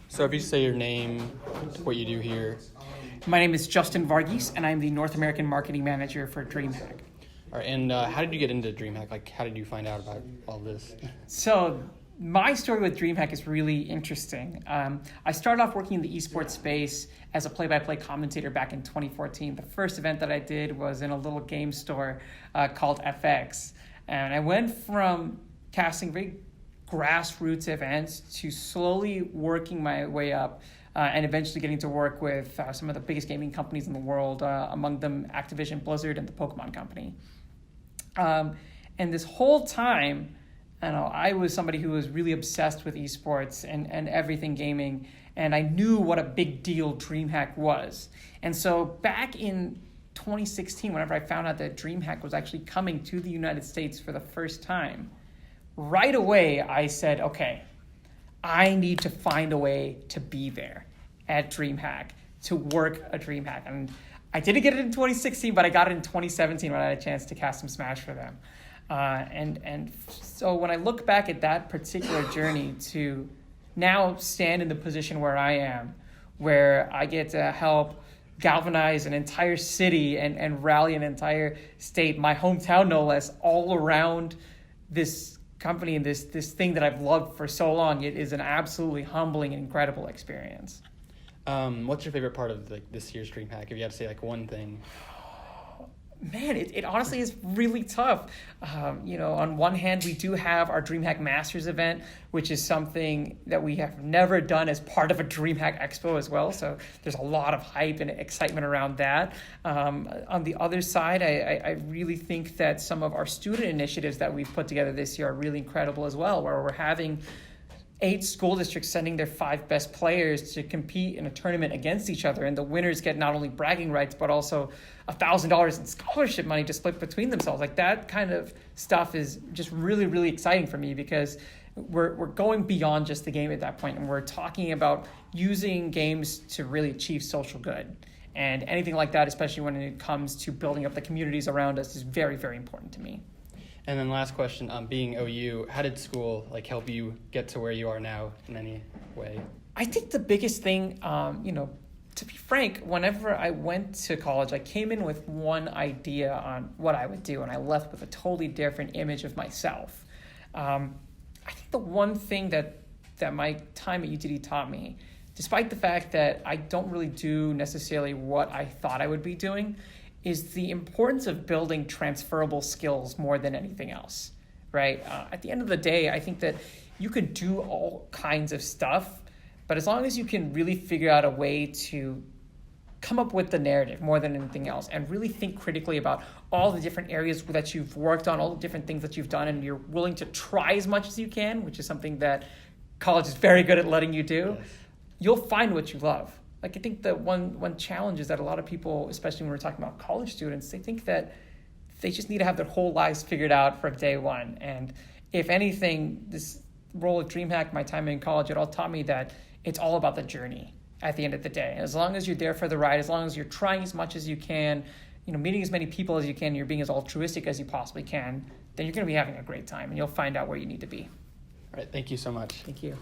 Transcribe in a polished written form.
So if you say your name, what you do here. My name is Justin Varghese, and I'm the North American Marketing Manager for DREAMHACK. All right, and how did you get into DreamHack? Like, how did you find out about all this? So my story with DREAMHACK is really interesting. I started off working in the esports space as a play-by-play commentator back in 2014. The first event that I did was in a little game store called FX. And I went from casting very grassroots events to slowly working my way up and eventually getting to work with some of the biggest gaming companies in the world, among them Activision, Blizzard, and the Pokemon Company. And this whole time, I was somebody who was really obsessed with esports and everything gaming, and I knew what a big deal DreamHack was. And so back in 2016, whenever I found out that DreamHack was actually coming to the United States for the first time, right away I said, okay, I need to find a way to be there at DreamHack, to work at DreamHack. And I didn't get it in 2016, but I got it in 2017 when I had a chance to cast some Smash for them. And so when I look back at that particular journey to now stand in the position where I am, where I get to help galvanize an entire city and rally an entire state, my hometown no less, all around this company and this thing that I've loved for so long, it is an absolutely humbling and incredible experience. What's your favorite part of this year's DreamHack? If you had to say one thing. Man, it honestly is really tough. On one hand, we do have our DreamHack Masters event, which is something that we have never done as part of a DreamHack Expo as well. So there's a lot of hype and excitement around that. On the other side, I really think that some of our student initiatives that we've put together this year are really incredible as well, where we're having 8 school districts sending their 5 best players to compete in a tournament against each other. And the winners get not only bragging rights, but also $1,000 in scholarship money to split between themselves. Like, that kind of stuff is just really, really exciting for me, because we're going beyond just the game at that point. And we're talking about using games to really achieve social good. And anything like that, especially when it comes to building up the communities around us, is very, very important to me. And then last question, being OU, how did school help you get to where you are now in any way? I think the biggest thing, to be frank, whenever I went to college, I came in with one idea on what I would do, and I left with a totally different image of myself. I think the one thing that my time at UTD taught me, despite the fact that I don't really do necessarily what I thought I would be doing, is the importance of building transferable skills more than anything else, right? At the end of the day, I think that you could do all kinds of stuff, but as long as you can really figure out a way to come up with the narrative more than anything else, and really think critically about all the different areas that you've worked on, all the different things that you've done, and you're willing to try as much as you can, which is something that college is very good at letting you do, yes, you'll find what you love. I think the one challenge is that a lot of people, especially when we're talking about college students, they think that they just need to have their whole lives figured out from day one. And if anything, this role at DreamHack, my time in college, it all taught me that it's all about the journey at the end of the day. And as long as you're there for the ride, as long as you're trying as much as you can, meeting as many people as you can, you're being as altruistic as you possibly can, then you're going to be having a great time, and you'll find out where you need to be. All right, thank you so much. Thank you.